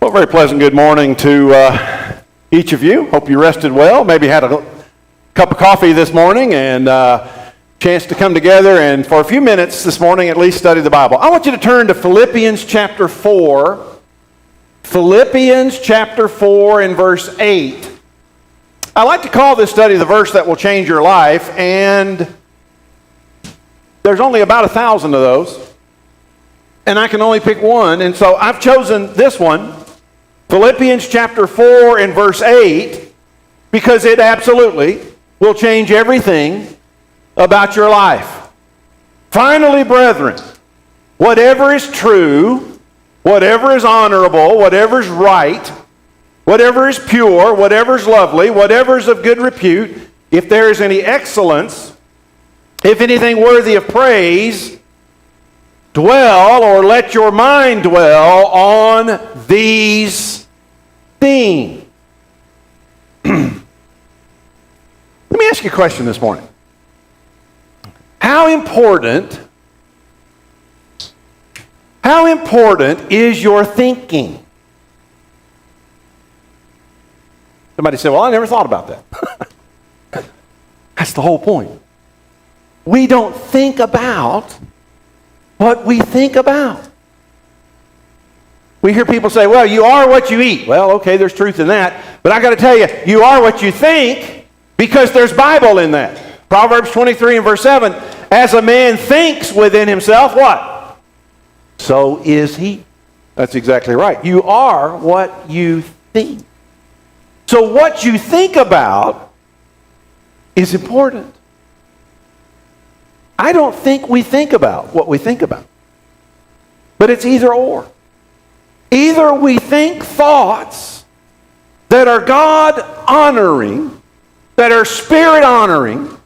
Well, very pleasant good morning to each of you. Hope you rested well. Maybe had a cup of coffee this morning and chance to come together and for a few minutes this morning at least study the Bible. I want you to turn to Philippians chapter 4. Philippians chapter 4 and verse 8. I like to call this study the verse that will change your life, and there's only about 1,000 of those. And I can only pick one, and so I've chosen this one, Philippians chapter 4 and verse 8, because it absolutely will change everything about your life. Finally, brethren, whatever is true, whatever is honorable, whatever is right, whatever is pure, whatever is lovely, whatever is of good repute, if there is any excellence, if anything worthy of praise, dwell or let your mind dwell on these things. Let me ask you a question this morning. How important is your thinking? Somebody said, well, I never thought about that. That's the whole point. We don't think about what we think about. We hear people say, well, you are what you eat. Well, okay, there's truth in that. But I got to tell you, you are what you think because there's Bible in that. Proverbs 23 and verse 7, as a man thinks within himself, what? So is he. That's exactly right. You are what you think. So what you think about is important. I don't think we think about what we think about. But it's either or. Either we think thoughts that are God-honoring, that are Spirit-honoring,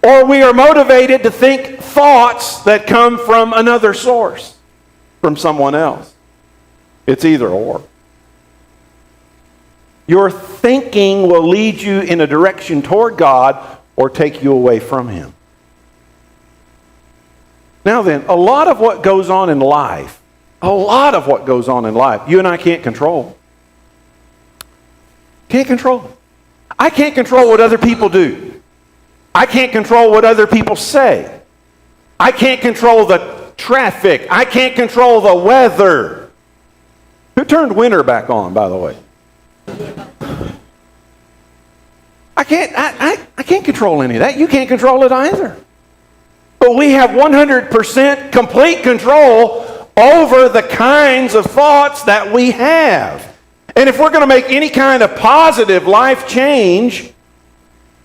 or we are motivated to think thoughts that come from another source, from someone else. It's either or. Your thinking will lead you in a direction toward God or take you away from Him. Now then, a lot of what goes on in life, you and I can't control. Can't control it. I can't control what other people do. I can't control what other people say. I can't control the traffic. I can't control the weather. Who turned winter back on, by the way? I can't control any of that. You can't control it either. But we have 100% complete control over the kinds of thoughts that we have. And if we're going to make any kind of positive life change,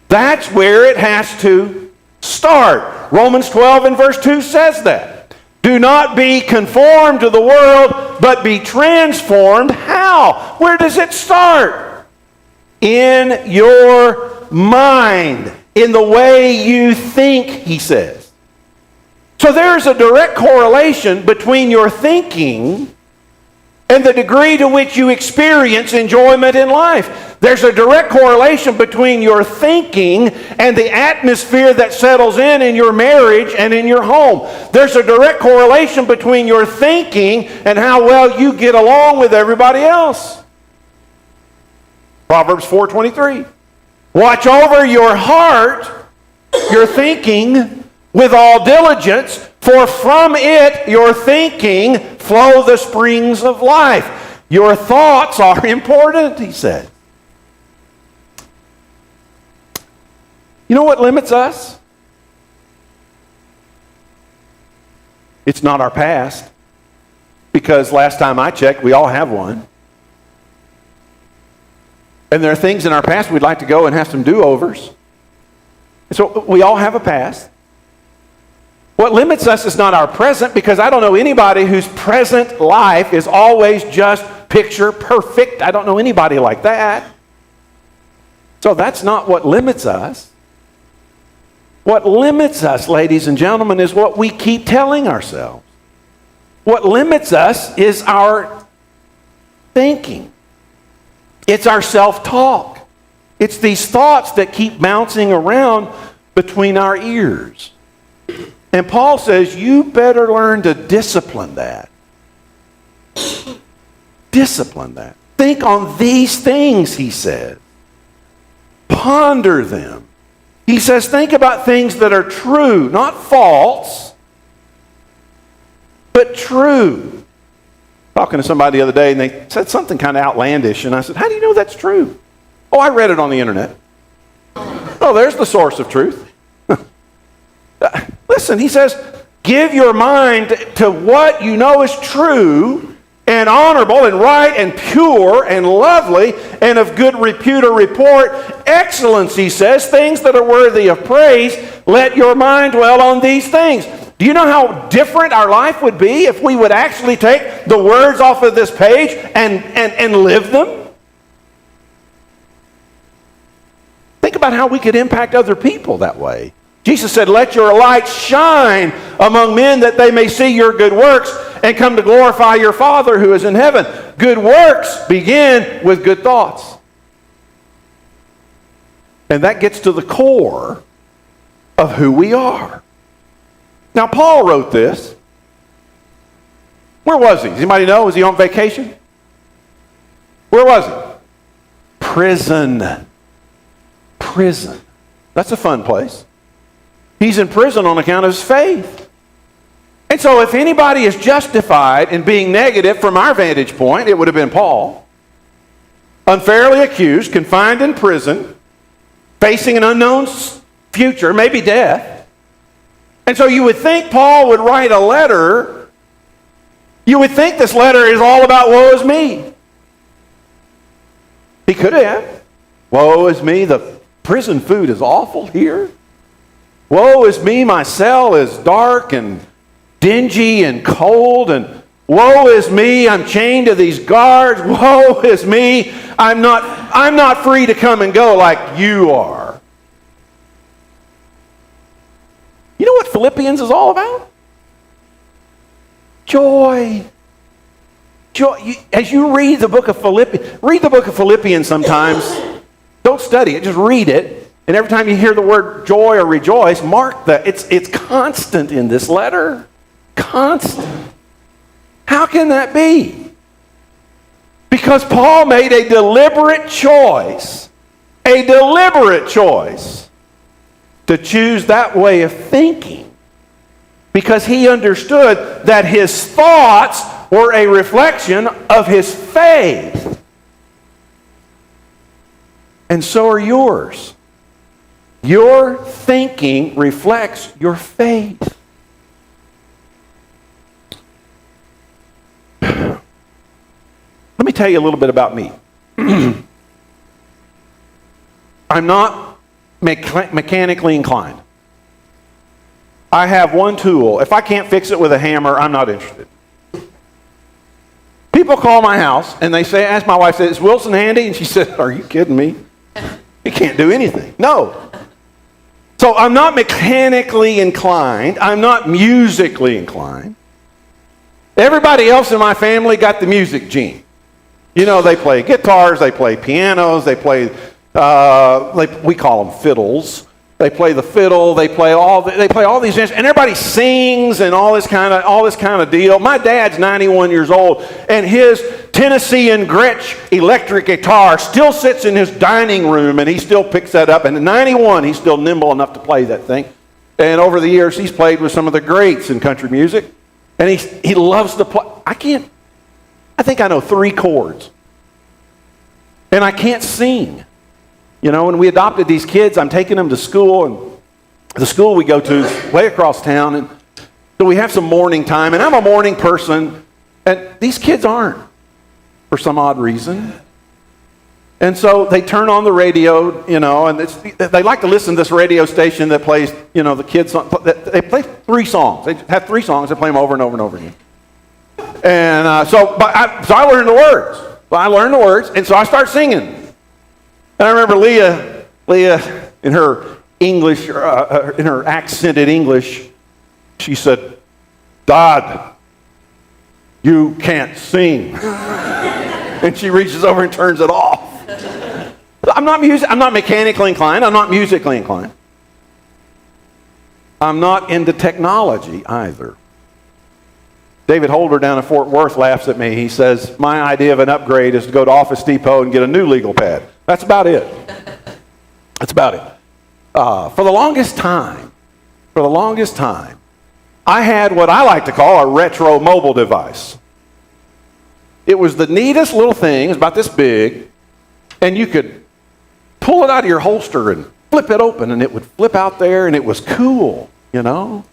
that's where it has to start. Romans 12 and verse 2 says that. Do not be conformed to the world, but be transformed. How? Where does it start? In your mind. In the way you think, he says. So there's a direct correlation between your thinking and the degree to which you experience enjoyment in life. There's a direct correlation between your thinking and the atmosphere that settles in your marriage and in your home. There's a direct correlation between your thinking and how well you get along with everybody else. Proverbs 4:23. Watch over your heart, your thinking, with all diligence, for from it, your thinking, flow the springs of life. Your thoughts are important, he said. You know what limits us? It's not our past. Because last time I checked, we all have one. And there are things in our past we'd like to go and have some do-overs. So we all have a past. What limits us is not our present, because I don't know anybody whose present life is always just picture perfect. I don't know anybody like that. So that's not what limits us. What limits us, ladies and gentlemen, is what we keep telling ourselves. What limits us is our thinking. It's our self-talk. It's these thoughts that keep bouncing around between our ears. And Paul says, you better learn to discipline that. Discipline that. Think on these things, he says. Ponder them. He says, think about things that are true, not false, but true. Talking to somebody the other day, and they said something kind of outlandish, and I said, how do you know that's true? Oh, I read it on the internet. Oh, there's the source of truth. Listen, he says, give your mind to what you know is true and honorable and right and pure and lovely and of good repute or report. Excellence, he says, things that are worthy of praise. Let your mind dwell on these things. Do you know how different our life would be if we would actually take the words off of this page and live them? Think about how we could impact other people that way. Jesus said, let your light shine among men that they may see your good works and come to glorify your Father who is in heaven. Good works begin with good thoughts. And that gets to the core of who we are. Now, Paul wrote this. Where was he? Does anybody know? Was he on vacation? Where was he? Prison. Prison. That's a fun place. He's in prison on account of his faith. And so if anybody is justified in being negative from our vantage point, it would have been Paul. Unfairly accused, confined in prison, facing an unknown future, maybe death. And so you would think Paul would write a letter. You would think this letter is all about woe is me. He could have. Woe is me, the prison food is awful here. Woe is me, my cell is dark and dingy and cold, and woe is me, I'm chained to these guards. Woe is me, I'm not free to come and go like you are. You know what Philippians is all about? Joy. Joy. As you read the book of Philippians sometimes. Don't study it, just read it. And every time you hear the word joy or rejoice, mark that. It's constant in this letter. Constant. How can that be? Because Paul made a deliberate choice. A deliberate choice to choose that way of thinking. Because he understood that his thoughts were a reflection of his faith. And so are yours. Your thinking reflects your faith. Let me tell you a little bit about me. I'm not mechanically inclined. I have one tool. If I can't fix it with a hammer, I'm not interested. People call my house and they say, ask my wife, is Wilson handy? And she said, are you kidding me? He can't do anything. No. So I'm not mechanically inclined. I'm not musically inclined. Everybody else in my family got the music gene. You know, they play guitars, they play pianos, they play, we call them fiddles. They play the fiddle, they play all these instruments, and everybody sings and all this kind of deal. My dad's 91 years old, and his Tennessee and Gretsch electric guitar still sits in his dining room, and he still picks that up. And at 91, he's still nimble enough to play that thing. And over the years, he's played with some of the greats in country music, and he loves to play. I think I know 3 chords, and I can't sing. You know, when we adopted these kids, I'm taking them to school, and the school we go to is way across town, and so we have some morning time, and I'm a morning person, and these kids aren't, for some odd reason. And so they turn on the radio, you know, and they like to listen to this radio station that plays, you know, the kids, they play 3 songs. They have 3 songs, they play them over and over and over again. And so I learned the words. And so I start singing. And I remember Leah, in her English, in her accented English, she said, "Dad, you can't sing." And she reaches over and turns it off. I'm not mechanically inclined. I'm not musically inclined. I'm not into technology either. David Holder down in Fort Worth laughs at me. He says, my idea of an upgrade is to go to Office Depot and get a new legal pad. That's about it. That's about it. For the longest time, I had what I like to call a retro mobile device. It was the neatest little thing. It was about this big, and you could pull it out of your holster and flip it open, and it would flip out there, and it was cool, you know?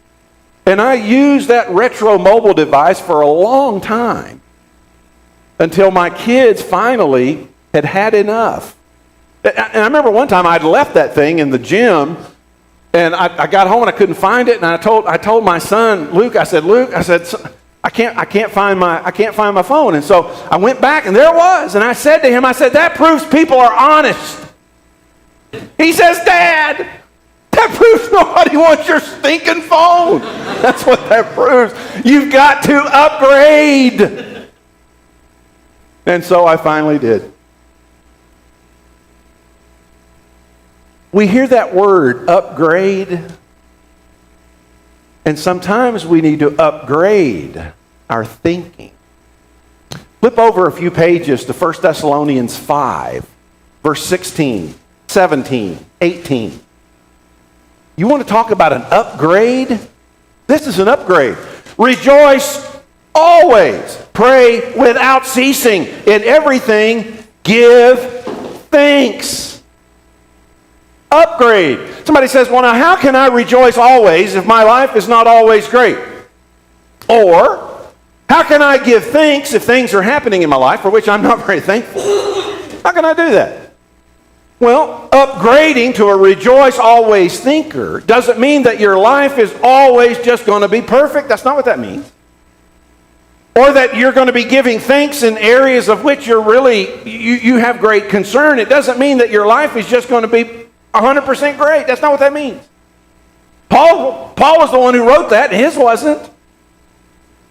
And I used that retro mobile device for a long time until my kids finally had enough. And I remember one time I'd left that thing in the gym, and I got home and I couldn't find it, and I told my son Luke, I said, I can't find my phone. And so I went back, and there it was. And I said to him, that proves people are honest. He says, Dad, that proves nobody wants your stinking phone. That's what that proves. You've got to upgrade. And so I finally did. We hear that word, upgrade, and sometimes we need to upgrade our thinking. Flip over a few pages to 1 Thessalonians 5, verse 16, 17, 18. You want to talk about an upgrade? This is an upgrade. Rejoice always. Pray without ceasing. In everything, give thanks. Upgrade. Somebody says, well, now how can I rejoice always if my life is not always great? Or, how can I give thanks if things are happening in my life for which I'm not very thankful? How can I do that? Well, upgrading to a rejoice always thinker doesn't mean that your life is always just going to be perfect. That's not what that means. Or that you're going to be giving thanks in areas of which you have great concern. It doesn't mean that your life is just going to be 100% great. That's not what that means. Paul was the one who wrote that, and his wasn't.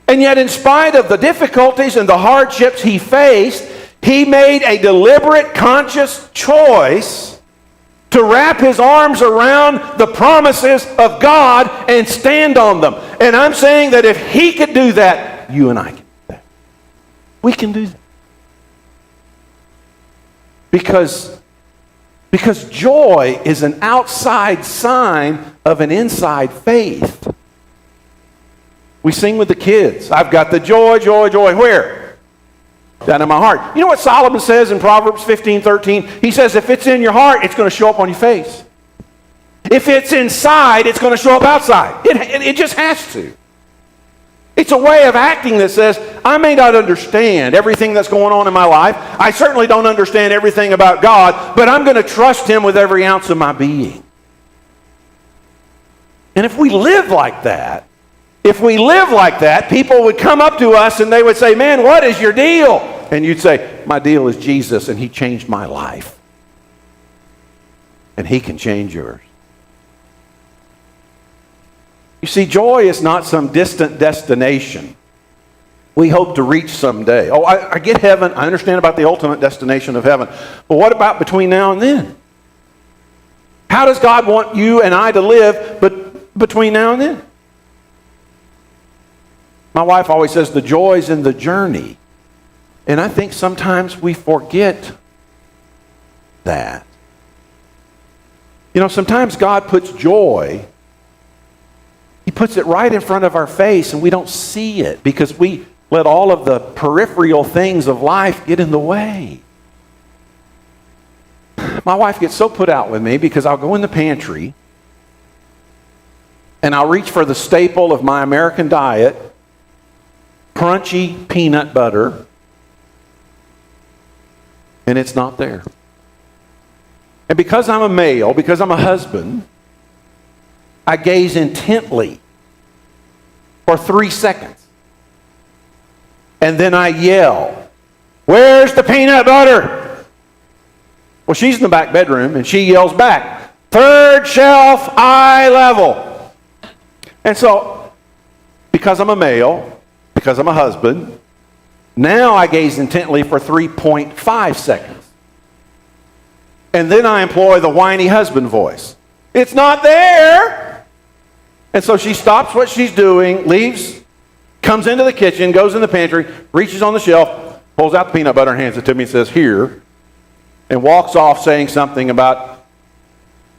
And yet, in spite of the difficulties and the hardships he faced, he made a deliberate, conscious choice to wrap his arms around the promises of God and stand on them. And I'm saying that if he could do that, you and I can do that. We can do that. Because joy is an outside sign of an inside faith. We sing with the kids. I've got the joy, joy, joy. Where? Down in my heart. You know what Solomon says in Proverbs 15:13? He says, if it's in your heart, it's going to show up on your face. If it's inside, it's going to show up outside. It just has to. It's a way of acting that says, I may not understand everything that's going on in my life. I certainly don't understand everything about God, but I'm going to trust Him with every ounce of my being. And if we live like that, people would come up to us and they would say, man, what is your deal? And you'd say, my deal is Jesus, and He changed my life. And He can change yours. You see, joy is not some distant destination we hope to reach someday. Oh, I get heaven. I understand about the ultimate destination of heaven. But what about between now and then? How does God want you and I to live between now and then? My wife always says the joy's in the journey. And I think sometimes we forget that. You know, sometimes God puts joy, He puts it right in front of our face, and we don't see it because we let all of the peripheral things of life get in the way. My wife gets so put out with me because I'll go in the pantry and I'll reach for the staple of my American diet, crunchy peanut butter, and it's not there. And because I'm a male, because I'm a husband, I gaze intently for 3 seconds. And then I yell, where's the peanut butter? Well, she's in the back bedroom, and she yells back, 3rd shelf, eye level. And so, because I'm a male, because I'm a husband, now I gaze intently for 3.5 seconds. And then I employ the whiny husband voice. It's not there. And so she stops what she's doing, leaves comes into the kitchen, goes in the pantry, reaches on the shelf, pulls out the peanut butter and hands it to me and says, "Here," and walks off saying something about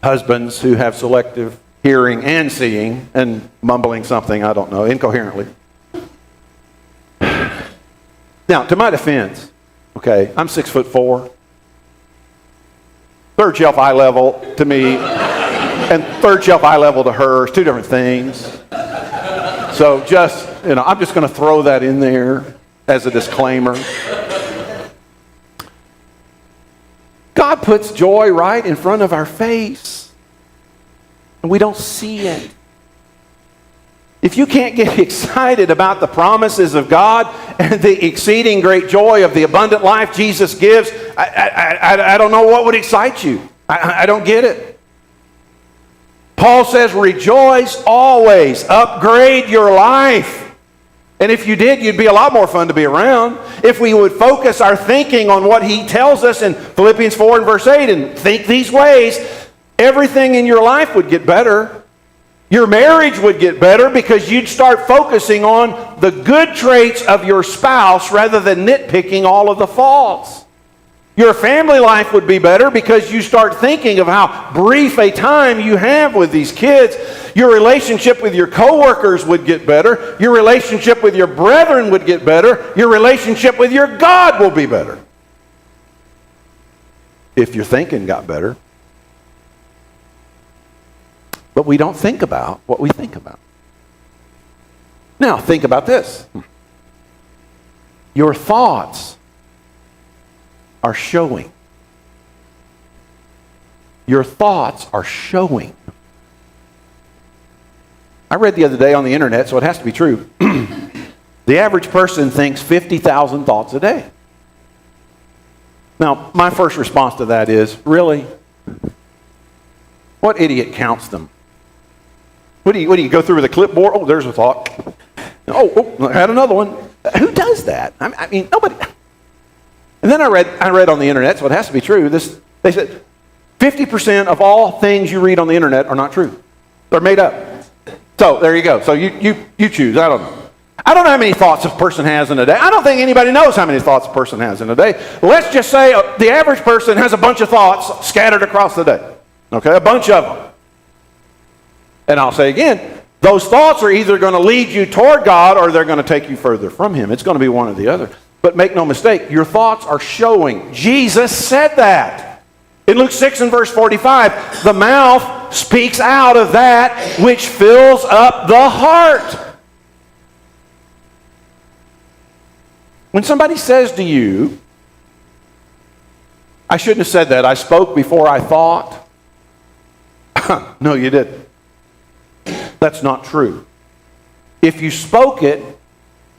husbands who have selective hearing and seeing, and mumbling something, I don't know, incoherently. Now, to my defense, okay, I'm 6'4". Third shelf eye level to me, and third shelf eye level to her is two different things. So just, I'm just going to throw that in there as a disclaimer. God puts joy right in front of our face, and we don't see it. If you can't get excited about the promises of God and the exceeding great joy of the abundant life Jesus gives, I don't know what would excite you. I don't get it. Paul says, rejoice always. Upgrade your life. And if you did, you'd be a lot more fun to be around. If we would focus our thinking on what he tells us in Philippians 4 and verse 8 and think these ways, everything in your life would get better. Your marriage would get better because you'd start focusing on the good traits of your spouse rather than nitpicking all of the faults. Your family life would be better because you start thinking of how brief a time you have with these kids. Your relationship with your coworkers would get better. Your relationship with your brethren would get better. Your relationship with your God will be better. If your thinking got better. But we don't think about what we think about. Now, think about this. Your thoughts are showing. Your thoughts are showing. I read the other day on the internet, so it has to be true. The average person thinks 50,000 thoughts a day. Now, my first response to that is, really? What idiot counts them? What do you go through with a clipboard? Oh, there's a thought. Oh, I had another one. Who does that? I mean, nobody. And then I read on the internet, so it has to be true. They said 50% of all things you read on the internet are not true. They're made up. So there you go. So you choose. I don't know. I don't know how many thoughts a person has in a day. I don't think anybody knows how many thoughts a person has in a day. Let's just say the average person has a bunch of thoughts scattered across the day. Okay, a bunch of them. And I'll say again, those thoughts are either going to lead you toward God or they're going to take you further from Him. It's going to be one or the other. But make no mistake, your thoughts are showing. Jesus said that. In Luke 6 and verse 45, the mouth speaks out of that which fills up the heart. When somebody says to you, I shouldn't have said that, I spoke before I thought. No, you didn't. That's not true. If you spoke it,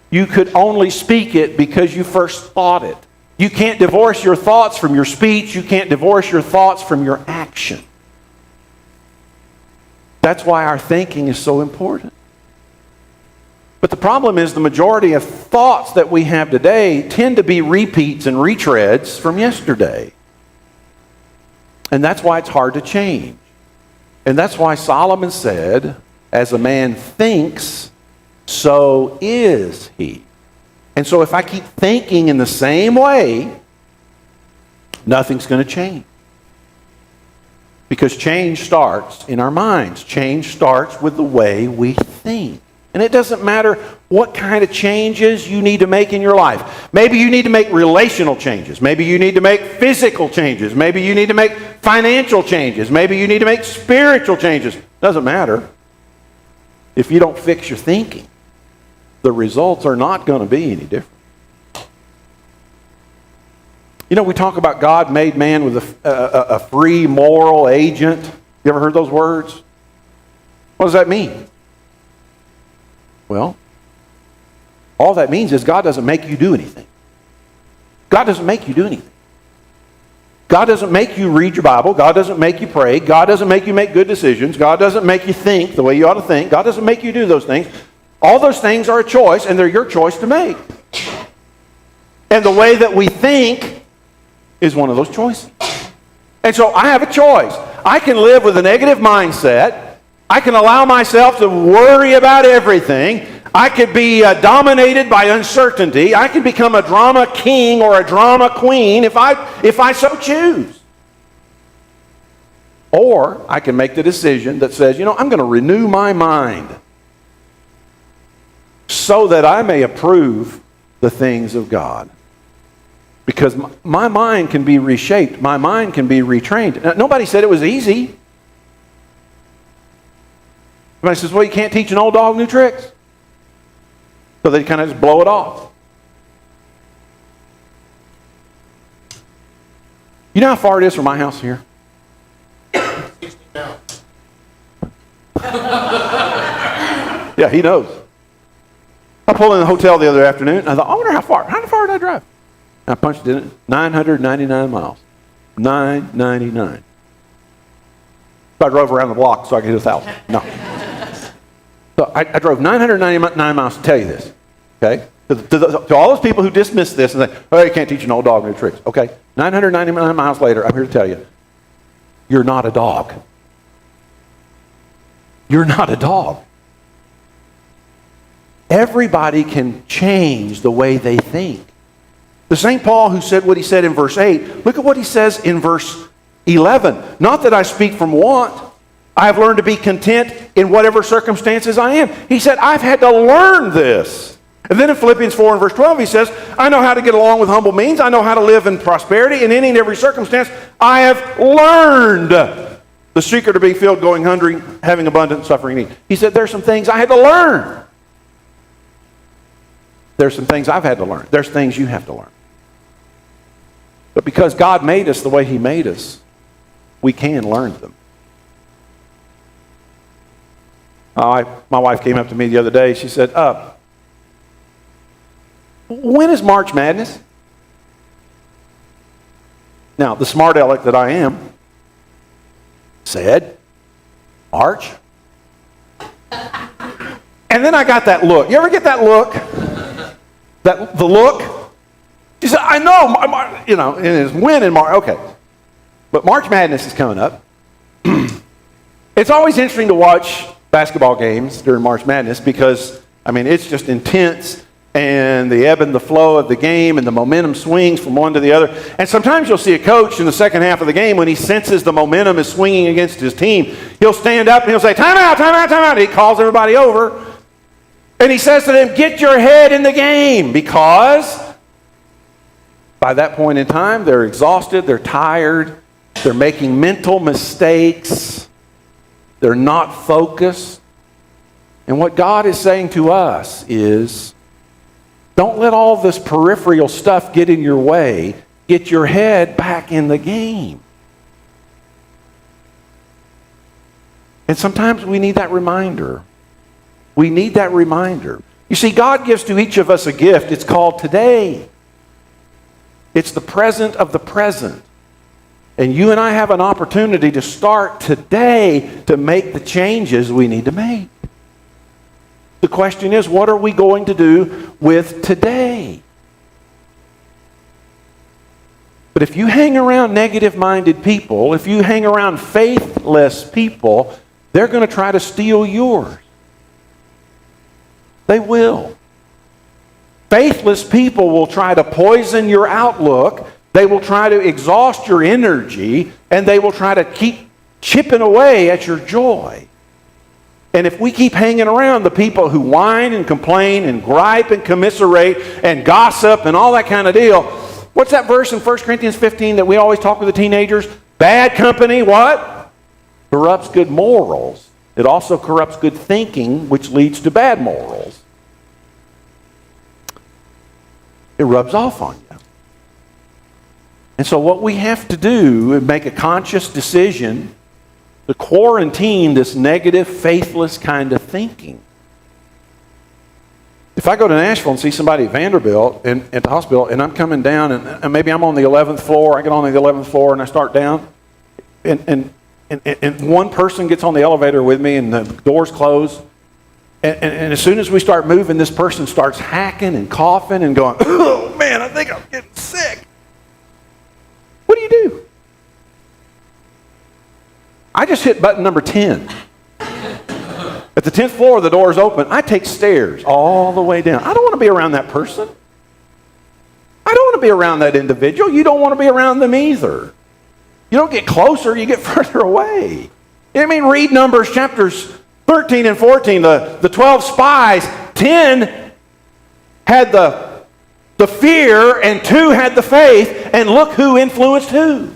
you could only speak it because you first thought it. You can't divorce your thoughts from your speech. You can't divorce your thoughts from your action. That's why our thinking is so important. But the problem is the majority of thoughts that we have today tend to be repeats and retreads from yesterday. And that's why it's hard to change. And that's why Solomon said, as a man thinks, so is he. And so if I keep thinking in the same way, nothing's going to change. Because change starts in our minds. Change starts with the way we think. And it doesn't matter what kind of changes you need to make in your life. Maybe you need to make relational changes. Maybe you need to make physical changes. Maybe you need to make financial changes. Maybe you need to make spiritual changes. Doesn't matter. If you don't fix your thinking, the results are not going to be any different. We talk about God made man with a free moral agent. You ever heard those words? What does that mean? Well, all that means is God doesn't make you do anything. God doesn't make you do anything. God doesn't make you read your Bible. God doesn't make you pray. God doesn't make you make good decisions. God doesn't make you think the way you ought to think. God doesn't make you do those things. All those things are a choice, and they're your choice to make. And the way that we think is one of those choices. And so I have a choice. I can live with a negative mindset. I can allow myself to worry about everything. I could be dominated by uncertainty. I could become a drama king or a drama queen if I so choose. Or I can make the decision that says, I'm going to renew my mind so that I may approve the things of God. Because my mind can be reshaped. My mind can be retrained. Now, nobody said it was easy. Somebody says, well, you can't teach an old dog new tricks. So they kind of just blow it off. You know how far it is from my house here? 60 miles. Yeah, he knows. I pulled in the hotel the other afternoon. I thought, I wonder how far did I drive? And I punched in it, 999 miles. 999. So I drove around the block so I could hit 1,000. No. So I drove 999 miles to tell you this, okay? To all those people who dismiss this and say, oh, you can't teach an old dog new tricks. Okay, 999 miles later, I'm here to tell you, you're not a dog. You're not a dog. Everybody can change the way they think. The St. Paul who said what he said in verse 8, look at what he says in verse 11. Not that I speak from want. I have learned to be content in whatever circumstances I am. He said, I've had to learn this. And then in Philippians 4 and verse 12, he says, I know how to get along with humble means. I know how to live in prosperity. In any and every circumstance, I have learned the secret of being filled, going hungry, having abundant, suffering need. He said, there's some things I had to learn. There's some things I've had to learn. There's things you have to learn. But because God made us the way He made us, we can learn them. My wife came up to me the other day. She said, when is March Madness? Now, the smart aleck that I am said, March. And then I got that look. You ever get that look? The look? She said, I know, and it's when in March. Okay. But March Madness is coming up. It's always interesting to watch basketball games during March Madness because, it's just intense and the ebb and the flow of the game and the momentum swings from one to the other. And sometimes you'll see a coach in the second half of the game when he senses the momentum is swinging against his team. He'll stand up and he'll say, time out, time out, time out. He calls everybody over and he says to them, get your head in the game, because by that point in time, they're exhausted, they're tired, they're making mental mistakes. They're not focused. And what God is saying to us is, don't let all this peripheral stuff get in your way. Get your head back in the game. And sometimes we need that reminder. We need that reminder. You see, God gives to each of us a gift. It's called today. It's the present of the present. And you and I have an opportunity to start today to make the changes we need to make. The question is, what are we going to do with today? But if you hang around negative-minded people, if you hang around faithless people, they're going to try to steal yours. They will. Faithless people will try to poison your outlook. They will try to exhaust your energy, and they will try to keep chipping away at your joy. And if we keep hanging around the people who whine and complain and gripe and commiserate and gossip and all that kind of deal, what's that verse in 1 Corinthians 15 that we always talk with the teenagers? Bad company, what? Corrupts good morals. It also corrupts good thinking, which leads to bad morals. It rubs off on you. And so what we have to do is make a conscious decision to quarantine this negative, faithless kind of thinking. If I go to Nashville and see somebody at Vanderbilt at the hospital, and I'm coming down, and maybe I'm on the 11th floor, I get on the 11th floor and I start down, and one person gets on the elevator with me and the doors close, and as soon as we start moving, this person starts hacking and coughing and going, oh man, I think I'm getting sick. What do you do? I just hit button number 10. At the 10th floor, the door is open. I take stairs all the way down. I don't want to be around that person. I don't want to be around that individual. You don't want to be around them either. You don't get closer, you get further away. I mean, read Numbers chapters 13 and 14. The 12 spies, 10 had the fear and 2 had the faith, and look who influenced who.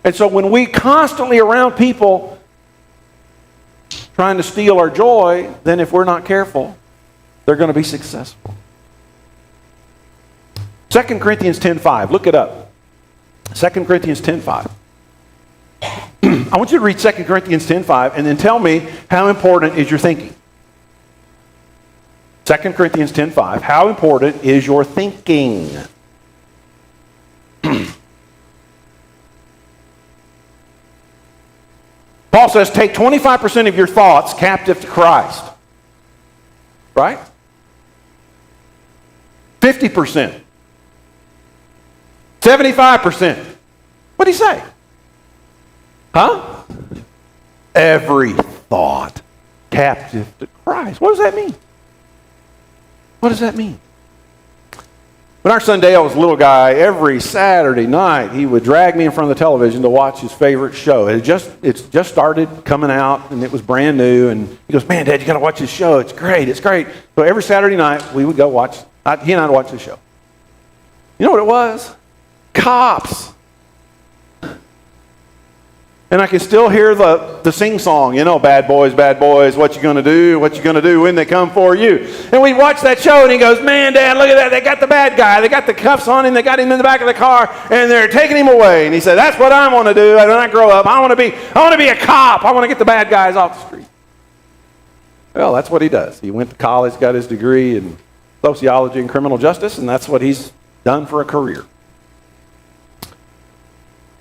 And so when we constantly around people trying to steal our joy, then if we're not careful, they're going to be successful. 2 Corinthians 10:5. Look it up. 2 Corinthians 10:5. I want you to read 2 Corinthians 10:5 and then tell me how important is your thinking. 2 Corinthians 10:5. How important is your thinking? Paul says, take 25% of your thoughts captive to Christ. Right? 50%. 75%. What did he say? Huh? Every thought captive to Christ. What does that mean? What does that mean? When our son Dale was a little guy, every Saturday night he would drag me in front of the television to watch his favorite show. It's just started coming out and it was brand new. And he goes, man, Dad, you got to watch this show. It's great. It's great. So every Saturday night we would go watch. He and I would watch the show. You know what it was? Cops. And I can still hear the sing-song, you know, bad boys, what you gonna do when they come for you. And we watch that show and he goes, man, Dad, look at that, they got the bad guy, they got the cuffs on him, they got him in the back of the car, and they're taking him away. And he said, that's what I want to do, and when I grow up, I want to be a cop, I want to get the bad guys off the street. Well, that's what he does. He went to college, got his degree in sociology and criminal justice, and that's what he's done for a career.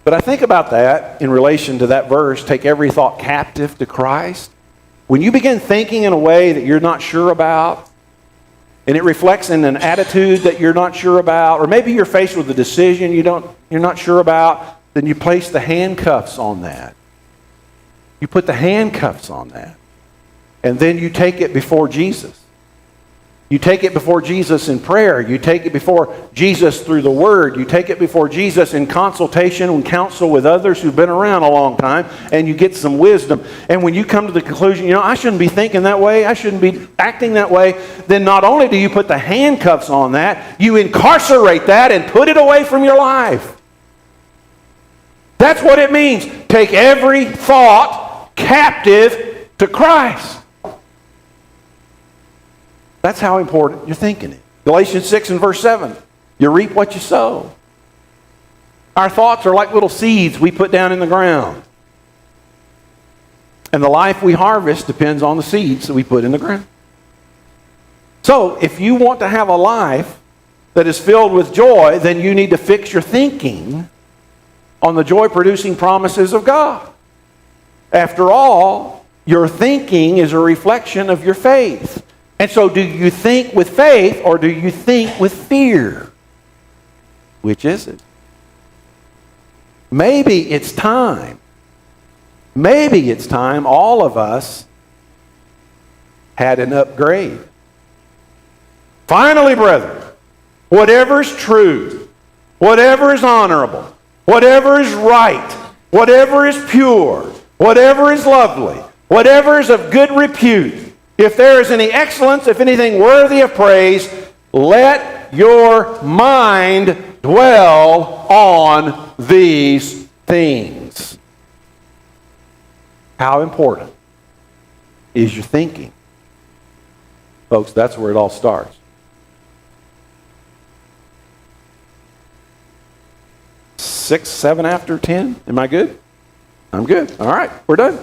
But I think about that in relation to that verse, take every thought captive to Christ. When you begin thinking in a way that you're not sure about, and it reflects in an attitude that you're not sure about, or maybe you're faced with a decision you're not sure about, then you place the handcuffs on that. You put the handcuffs on that. And then you take it before Jesus. You take it before Jesus in prayer. You take it before Jesus through the Word. You take it before Jesus in consultation and counsel with others who've been around a long time, and you get some wisdom. And when you come to the conclusion, I shouldn't be thinking that way, I shouldn't be acting that way, then not only do you put the handcuffs on that, you incarcerate that and put it away from your life. That's what it means. Take every thought captive to Christ. That's how important your thinking is. Galatians 6 and verse 7. You reap what you sow. Our thoughts are like little seeds we put down in the ground. And the life we harvest depends on the seeds that we put in the ground. So, if you want to have a life that is filled with joy, then you need to fix your thinking on the joy-producing promises of God. After all, your thinking is a reflection of your faith. And so do you think with faith or do you think with fear? Which is it? Maybe it's time all of us had an upgrade. Finally, brethren, whatever is true, whatever is honorable, whatever is right, whatever is pure, whatever is lovely, whatever is of good repute, if there is any excellence, if anything worthy of praise, let your mind dwell on these things. How important is your thinking? Folks, that's where it all starts. 6, 7 after 10. Am I good? I'm good. All right, we're done.